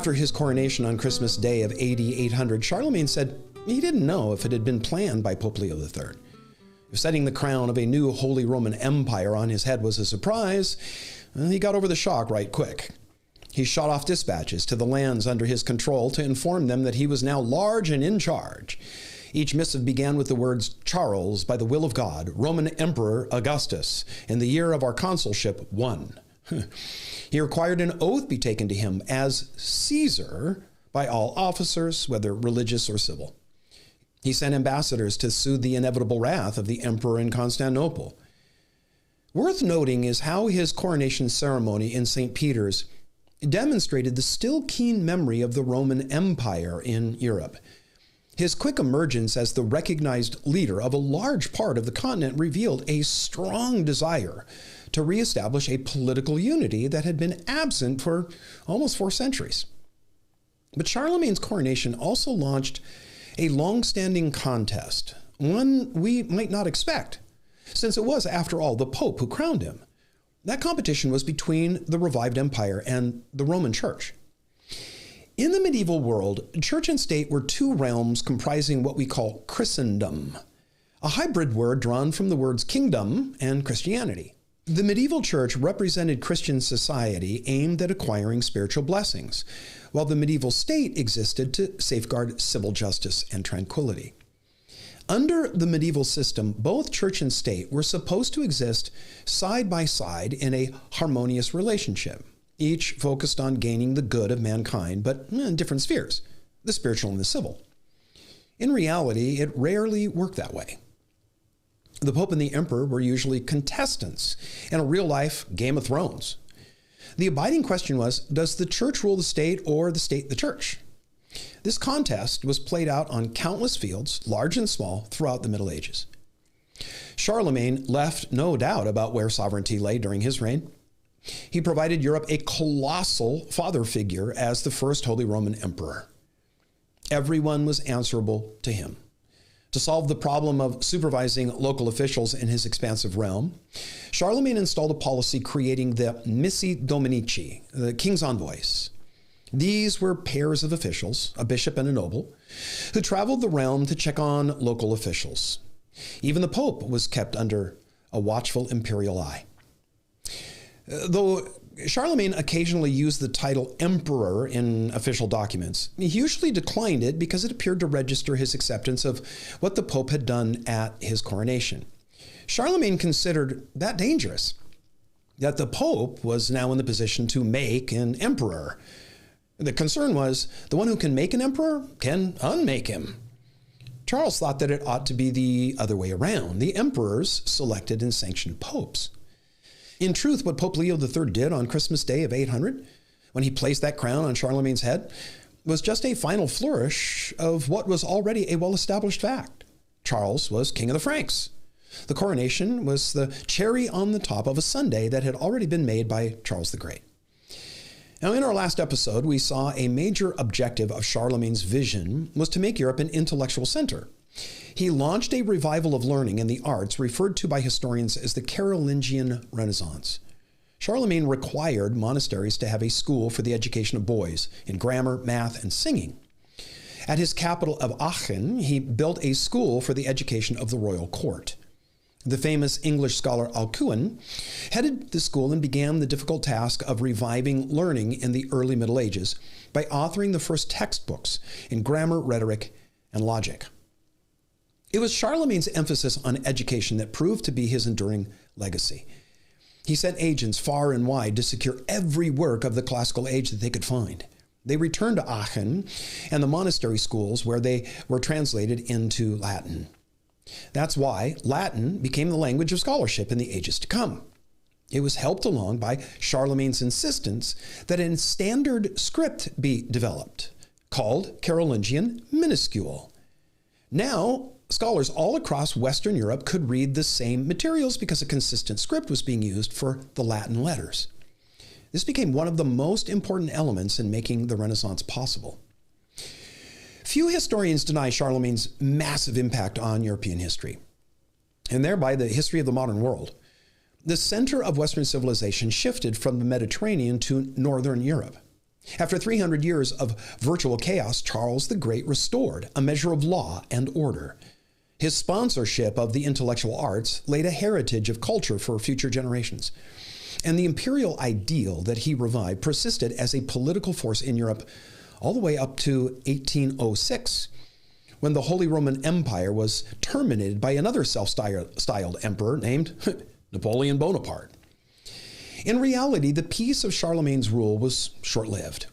After his coronation on Christmas Day of AD 800, Charlemagne said he didn't know if it had been planned by Pope Leo III. If setting the crown of a new Holy Roman Empire on his head was a surprise, he got over the shock right quick. He shot off dispatches to the lands under his control to inform them that he was now large and in charge. Each missive began with the words, "Charles, by the will of God, Roman Emperor Augustus, in the year of our consulship, 1." He required an oath be taken to him as Caesar by all officers, whether religious or civil. He sent ambassadors to soothe the inevitable wrath of the emperor in Constantinople. Worth noting is how his coronation ceremony in St. Peter's demonstrated the still keen memory of the Roman Empire in Europe. His quick emergence as the recognized leader of a large part of the continent revealed a strong desire to reestablish a political unity that had been absent for almost 4 centuries. But Charlemagne's coronation also launched a long-standing contest, one we might not expect, since it was, after all, the Pope who crowned him. That competition was between the revived empire and the Roman Church. In the medieval world, church and state were 2 realms comprising what we call Christendom, a hybrid word drawn from the words kingdom and Christianity. The medieval church represented Christian society aimed at acquiring spiritual blessings, while the medieval state existed to safeguard civil justice and tranquility. Under the medieval system, both church and state were supposed to exist side by side in a harmonious relationship, each focused on gaining the good of mankind, but in different spheres, the spiritual and the civil. In reality, it rarely worked that way. The Pope and the Emperor were usually contestants in a real-life Game of Thrones. The abiding question was, does the church rule the state or the state the church? This contest was played out on countless fields, large and small, throughout the Middle Ages. Charlemagne left no doubt about where sovereignty lay during his reign. He provided Europe a colossal father figure as the first Holy Roman Emperor. Everyone was answerable to him. To solve the problem of supervising local officials in his expansive realm, Charlemagne installed a policy creating the Missi Dominici, the king's envoys. These were pairs of officials, a bishop and a noble, who traveled the realm to check on local officials. Even the Pope was kept under a watchful imperial eye. Though Charlemagne occasionally used the title emperor in official documents, he usually declined it because it appeared to register his acceptance of what the Pope had done at his coronation. Charlemagne considered that dangerous, that the Pope was now in the position to make an emperor. The concern was the one who can make an emperor can unmake him. Charles thought that it ought to be the other way around. The emperors selected and sanctioned popes. In truth, what Pope Leo III did on Christmas Day of 800, when he placed that crown on Charlemagne's head, was just a final flourish of what was already a well-established fact. Charles was King of the Franks. The coronation was the cherry on the top of a sundae that had already been made by Charles the Great. Now, in our last episode, we saw a major objective of Charlemagne's vision was to make Europe an intellectual center. He launched a revival of learning in the arts referred to by historians as the Carolingian Renaissance. Charlemagne required monasteries to have a school for the education of boys in grammar, math, and singing. At his capital of Aachen, he built a school for the education of the royal court. The famous English scholar Alcuin headed the school and began the difficult task of reviving learning in the early Middle Ages by authoring the first textbooks in grammar, rhetoric, and logic. It was Charlemagne's emphasis on education that proved to be his enduring legacy. He sent agents far and wide to secure every work of the classical age that they could find. They returned to Aachen and the monastery schools where they were translated into Latin. That's why Latin became the language of scholarship in the ages to come. It was helped along by Charlemagne's insistence that a standard script be developed, called Carolingian minuscule. Now, scholars all across Western Europe could read the same materials because a consistent script was being used for the Latin letters. This became one of the most important elements in making the Renaissance possible. Few historians deny Charlemagne's massive impact on European history, and thereby the history of the modern world. The center of Western civilization shifted from the Mediterranean to Northern Europe. After 300 years of virtual chaos, Charles the Great restored a measure of law and order. His sponsorship of the intellectual arts laid a heritage of culture for future generations. And the imperial ideal that he revived persisted as a political force in Europe all the way up to 1806, when the Holy Roman Empire was terminated by another self-styled emperor named Napoleon Bonaparte. In reality, the peace of Charlemagne's rule was short-lived.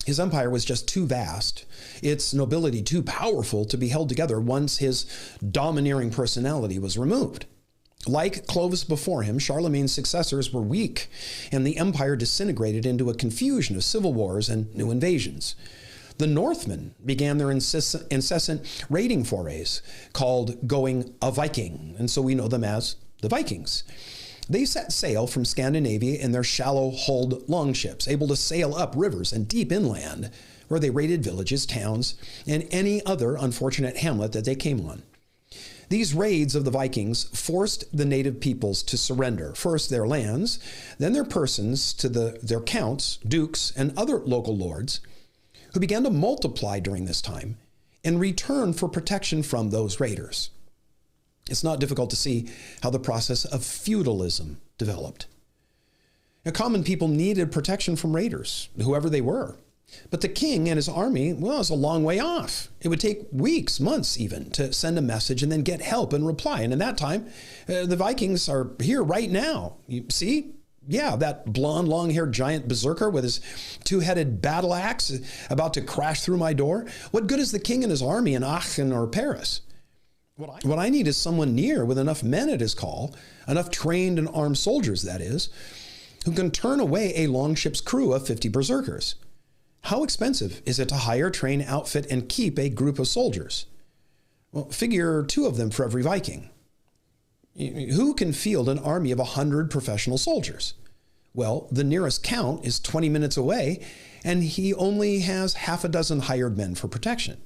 His empire was just too vast, its nobility too powerful to be held together once his domineering personality was removed. Like Clovis before him, Charlemagne's successors were weak, and the empire disintegrated into a confusion of civil wars and new invasions. The Northmen began their incessant raiding forays, called going a Viking, and so we know them as the Vikings. They set sail from Scandinavia in their shallow-hulled longships, able to sail up rivers and deep inland, where they raided villages, towns, and any other unfortunate hamlet that they came on. These raids of the Vikings forced the native peoples to surrender, first their lands, then their persons to their counts, dukes, and other local lords, who began to multiply during this time in return for protection from those raiders. It's not difficult to see how the process of feudalism developed. Now, common people needed protection from raiders, whoever they were. But the king and his army, well, was a long way off. It would take weeks, months even, to send a message and then get help and reply. And in that time, the Vikings are here right now. You see? Yeah, that blonde, long-haired giant berserker with his two-headed battle axe about to crash through my door. What good is the king and his army in Aachen or Paris? What I need is someone near with enough men at his call, enough trained and armed soldiers, that is, who can turn away a longship's crew of 50 berserkers. How expensive is it to hire, train, outfit, and keep a group of soldiers? Well, figure 2 of them for every Viking. Who can field an army of 100 professional soldiers? Well, the nearest count is 20 minutes away, and he only has half a dozen hired men for protection.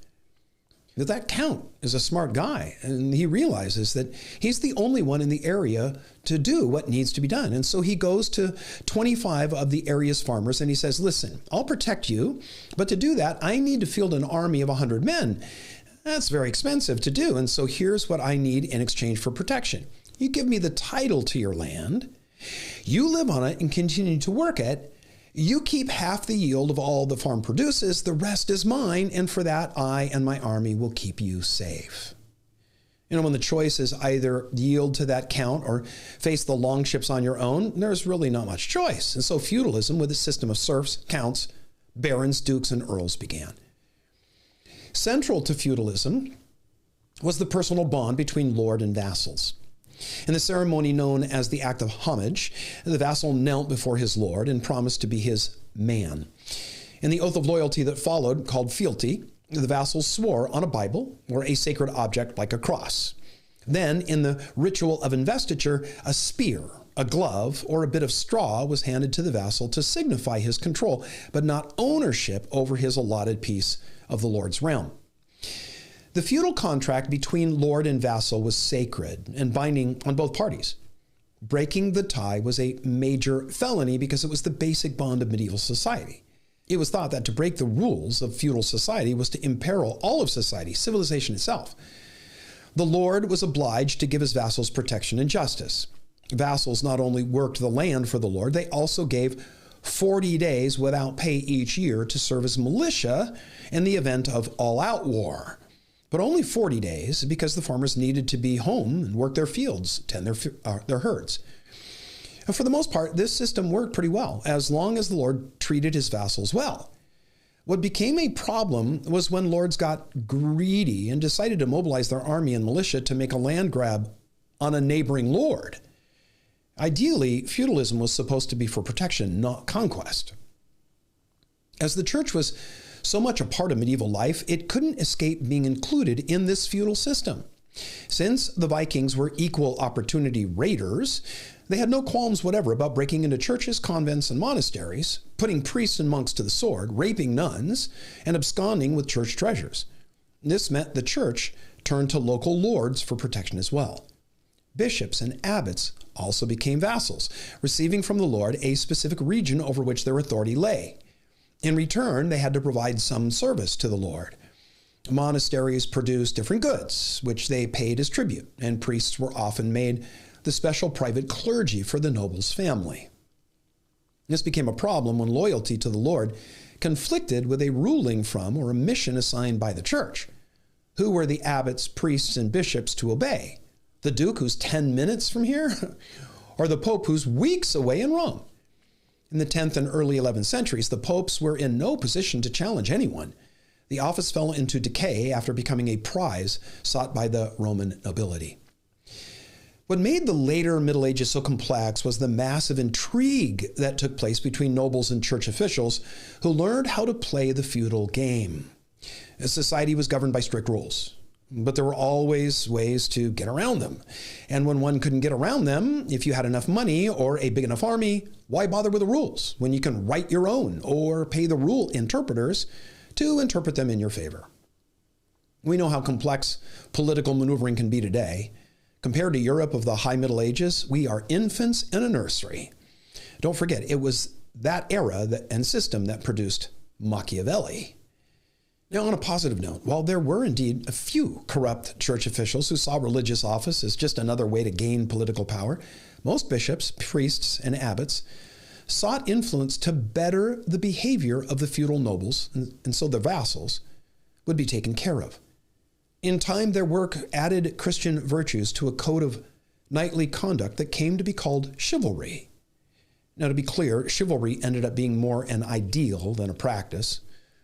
That count is a smart guy, and he realizes that he's the only one in the area to do what needs to be done. And so he goes to 25 of the area's farmers and he says, listen, I'll protect you, but to do that, I need to field an army of 100 men. That's very expensive to do. And so here's what I need in exchange for protection. You give me the title to your land, you live on it and continue to work it. You keep half the yield of all the farm produces, the rest is mine, and for that, I and my army will keep you safe. You know, when the choice is either yield to that count or face the longships on your own, there's really not much choice. And so feudalism, with its system of serfs, counts, barons, dukes, and earls began. Central to feudalism was the personal bond between lord and vassals. In the ceremony known as the Act of Homage, the vassal knelt before his lord and promised to be his man. In the oath of loyalty that followed, called fealty, the vassal swore on a Bible or a sacred object like a cross. Then, in the ritual of investiture, a spear, a glove, or a bit of straw was handed to the vassal to signify his control, but not ownership over his allotted piece of the lord's realm. The feudal contract between lord and vassal was sacred and binding on both parties. Breaking the tie was a major felony because it was the basic bond of medieval society. It was thought that to break the rules of feudal society was to imperil all of society, civilization itself. The lord was obliged to give his vassals protection and justice. Vassals not only worked the land for the lord, they also gave 40 days without pay each year to serve as militia in the event of all-out war. But only 40 days because the farmers needed to be home and work their fields, tend their herds. And for the most part, this system worked pretty well, as long as the lord treated his vassals well. What became a problem was when lords got greedy and decided to mobilize their army and militia to make a land grab on a neighboring lord. Ideally, feudalism was supposed to be for protection, not conquest. As the church was so much a part of medieval life, it couldn't escape being included in this feudal system. Since the Vikings were equal opportunity raiders, they had no qualms whatever about breaking into churches, convents, and monasteries, putting priests and monks to the sword, raping nuns, and absconding with church treasures. This meant the church turned to local lords for protection as well. Bishops and abbots also became vassals, receiving from the lord a specific region over which their authority lay. In return, they had to provide some service to the Lord. Monasteries produced different goods, which they paid as tribute, and priests were often made the special private clergy for the noble's family. This became a problem when loyalty to the Lord conflicted with a ruling from or a mission assigned by the church. Who were the abbots, priests, and bishops to obey? The duke who's 10 minutes from here? Or the pope who's weeks away in Rome? In the 10th and early 11th centuries, the popes were in no position to challenge anyone. The office fell into decay after becoming a prize sought by the Roman nobility. What made the later Middle Ages so complex was the massive intrigue that took place between nobles and church officials who learned how to play the feudal game. Society was governed by strict rules, but there were always ways to get around them. And when one couldn't get around them, if you had enough money or a big enough army, why bother with the rules when you can write your own or pay the rule interpreters to interpret them in your favor? We know how complex political maneuvering can be today. Compared to Europe of the High Middle Ages, we are infants in a nursery. Don't forget, it was that era and system that produced Machiavelli. Now, on a positive note, while there were indeed a few corrupt church officials who saw religious office as just another way to gain political power, most bishops, priests, and abbots sought influence to better the behavior of the feudal nobles, and so the vassals would be taken care of. In time, their work added Christian virtues to a code of knightly conduct that came to be called chivalry. Now, to be clear, chivalry ended up being more an ideal than a practice.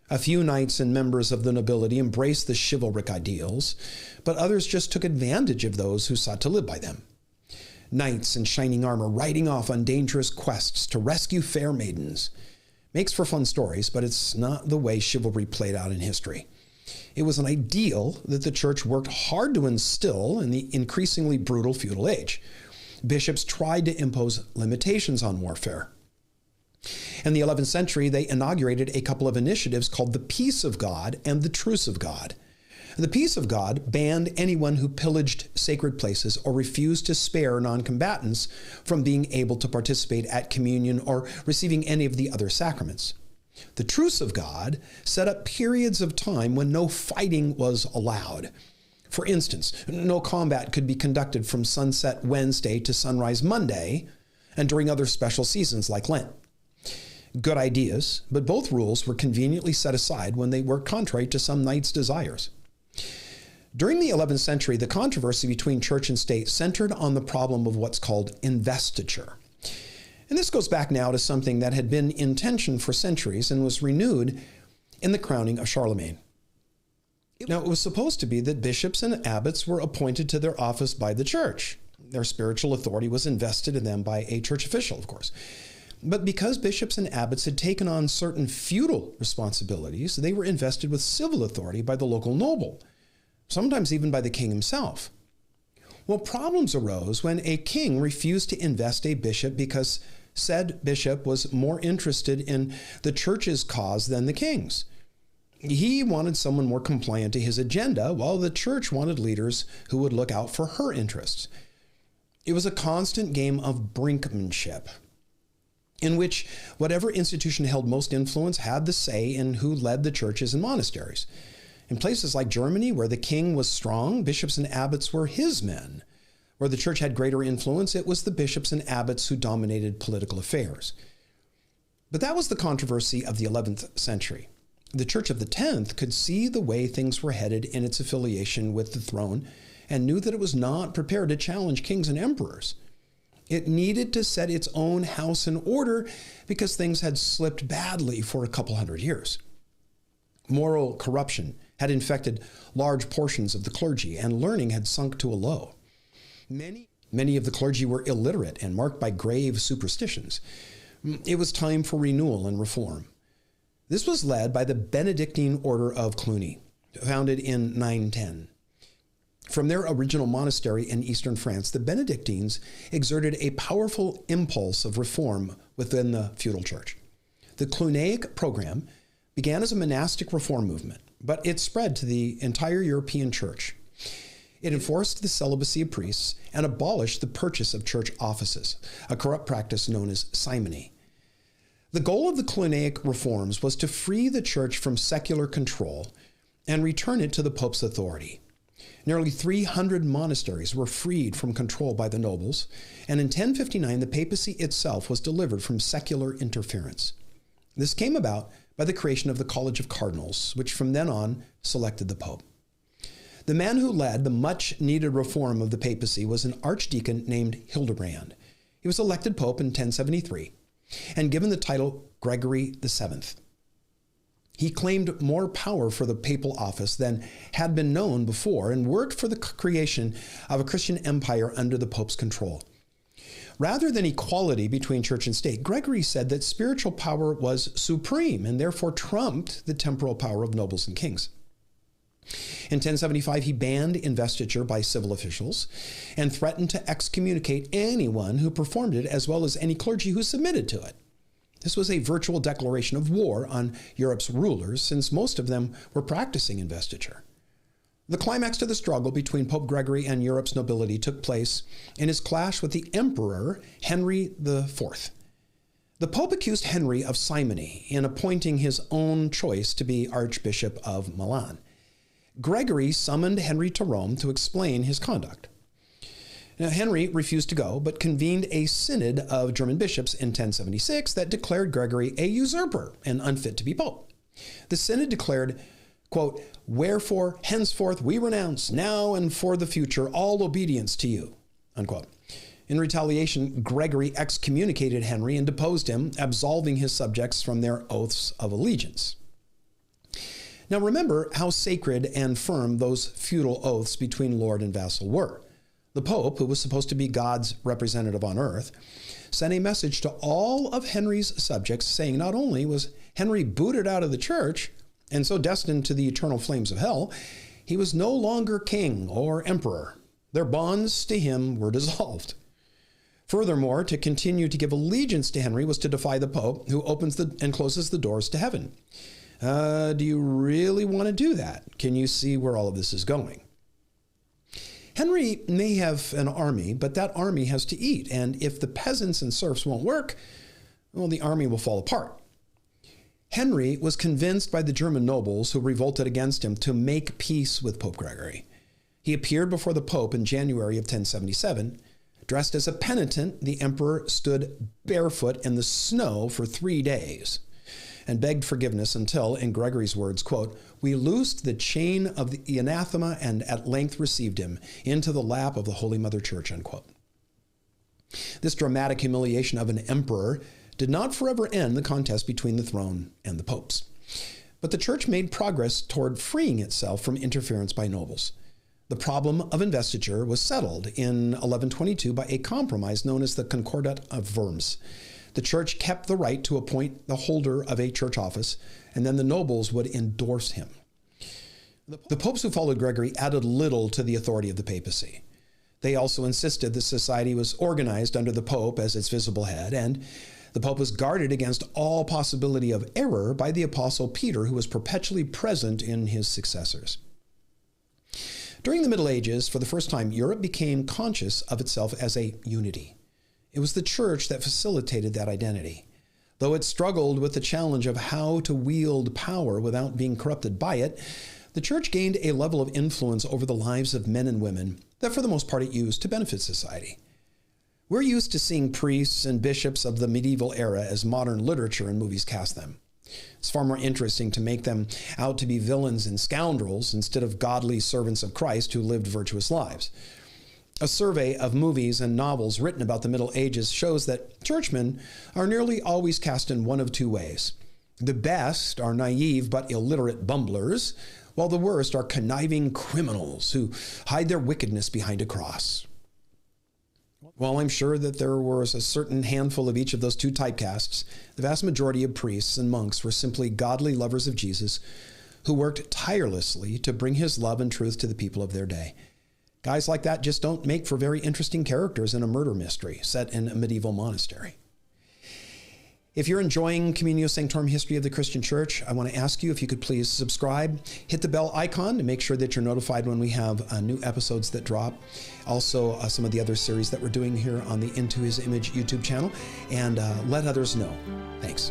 A few knights and members of the nobility embraced the chivalric ideals, but others just took advantage of those who sought to live by them. Knights in shining armor riding off on dangerous quests to rescue fair maidens. Makes for fun stories, but it's not the way chivalry played out in history. It was an ideal that the church worked hard to instill in the increasingly brutal feudal age. Bishops tried to impose limitations on warfare. In the 11th century, they inaugurated a couple of initiatives called the Peace of God and the Truce of God. The Peace of God banned anyone who pillaged sacred places or refused to spare non-combatants from being able to participate at communion or receiving any of the other sacraments. The Truce of God set up periods of time when no fighting was allowed. For instance, no combat could be conducted from sunset Wednesday to sunrise Monday, and during other special seasons like Lent. Good ideas, but both rules were conveniently set aside when they were contrary to some knights' desires. During the 11th century, the controversy between church and state centered on the problem of what's called investiture. And this goes back now to something that had been in tension for centuries and was renewed in the crowning of Charlemagne. Now, it was supposed to be that bishops and abbots were appointed to their office by the church. Their spiritual authority was invested in them by a church official, of course. But because bishops and abbots had taken on certain feudal responsibilities, they were invested with civil authority by the local noble, sometimes even by the king himself. Well, problems arose when a king refused to invest a bishop because said bishop was more interested in the church's cause than the king's. He wanted someone more compliant to his agenda, while the church wanted leaders who would look out for her interests. It was a constant game of brinkmanship, in which whatever institution held most influence had the say in who led the churches and monasteries. In places like Germany, where the king was strong, bishops and abbots were his men. Where the church had greater influence, it was the bishops and abbots who dominated political affairs. But that was the controversy of the 11th century. The Church of the 10th could see the way things were headed in its affiliation with the throne and knew that it was not prepared to challenge kings and emperors. It needed to set its own house in order because things had slipped badly for a couple hundred years. Moral corruption had infected large portions of the clergy, and learning had sunk to a low. Many of the clergy were illiterate and marked by grave superstitions. It was time for renewal and reform. This was led by the Benedictine Order of Cluny, founded in 910. From their original monastery in eastern France, the Benedictines exerted a powerful impulse of reform within the feudal church. The Cluniac program began as a monastic reform movement, but it spread to the entire European church. It enforced the celibacy of priests and abolished the purchase of church offices, a corrupt practice known as simony. The goal of the Cluniac reforms was to free the church from secular control and return it to the Pope's authority. Nearly 300 monasteries were freed from control by the nobles, and in 1059 the papacy itself was delivered from secular interference. This came about by the creation of the College of Cardinals, which from then on selected the Pope. The man who led the much-needed reform of the papacy was an archdeacon named Hildebrand. He was elected Pope in 1073 and given the title Gregory VII. He claimed more power for the papal office than had been known before and worked for the creation of a Christian empire under the Pope's control. Rather than equality between church and state, Gregory said that spiritual power was supreme and therefore trumped the temporal power of nobles and kings. In 1075, he banned investiture by civil officials and threatened to excommunicate anyone who performed it, as well as any clergy who submitted to it. This was a virtual declaration of war on Europe's rulers, since most of them were practicing investiture. The climax to the struggle between Pope Gregory and Europe's nobility took place in his clash with the Emperor Henry IV. The Pope accused Henry of simony in appointing his own choice to be Archbishop of Milan. Gregory summoned Henry to Rome to explain his conduct. Now, Henry refused to go, but convened a synod of German bishops in 1076 that declared Gregory a usurper and unfit to be pope. The synod declared, quote, "Wherefore, henceforth we renounce, now and for the future, all obedience to you," unquote. In retaliation, Gregory excommunicated Henry and deposed him, absolving his subjects from their oaths of allegiance. Now remember how sacred and firm those feudal oaths between lord and vassal were. The Pope, who was supposed to be God's representative on earth, sent a message to all of Henry's subjects saying not only was Henry booted out of the church and so destined to the eternal flames of hell, he was no longer king or emperor. Their bonds to him were dissolved. Furthermore, to continue to give allegiance to Henry was to defy the Pope, who opens and closes the doors to heaven. Do you really want to do that? Can you see where all of this is going? Henry may have an army, but that army has to eat. And if the peasants and serfs won't work, well, the army will fall apart. Henry was convinced by the German nobles who revolted against him to make peace with Pope Gregory. He appeared before the Pope in January of 1077. Dressed as a penitent, the emperor stood barefoot in the snow for 3 days and begged forgiveness until, in Gregory's words, quote, "We loosed the chain of the anathema and at length received him into the lap of the Holy Mother Church," unquote. This dramatic humiliation of an emperor did not forever end the contest between the throne and the popes. But the church made progress toward freeing itself from interference by nobles. The problem of investiture was settled in 1122 by a compromise known as the Concordat of Worms. The church kept the right to appoint the holder of a church office, and then the nobles would endorse him. The popes who followed Gregory added little to the authority of the papacy. They also insisted the society was organized under the Pope as its visible head, and the Pope was guarded against all possibility of error by the Apostle Peter, who was perpetually present in his successors. During the Middle Ages, for the first time, Europe became conscious of itself as a unity. It was the church that facilitated that identity. Though it struggled with the challenge of how to wield power without being corrupted by it, the church gained a level of influence over the lives of men and women that for the most part it used to benefit society. We're used to seeing priests and bishops of the medieval era as modern literature and movies cast them. It's far more interesting to make them out to be villains and scoundrels instead of godly servants of Christ who lived virtuous lives. A survey of movies and novels written about the Middle Ages shows that churchmen are nearly always cast in one of two ways. The best are naive but illiterate bumblers, while the worst are conniving criminals who hide their wickedness behind a cross. While I'm sure that there was a certain handful of each of those two typecasts, the vast majority of priests and monks were simply godly lovers of Jesus who worked tirelessly to bring his love and truth to the people of their day. Guys like that just don't make for very interesting characters in a murder mystery set in a medieval monastery. If you're enjoying Communio Sanctorum History of the Christian Church, I want to ask you if you could please subscribe, hit the bell icon to make sure that you're notified when we have new episodes that drop. Also, some of the other series that we're doing here on the Into His Image YouTube channel, and let others know. Thanks.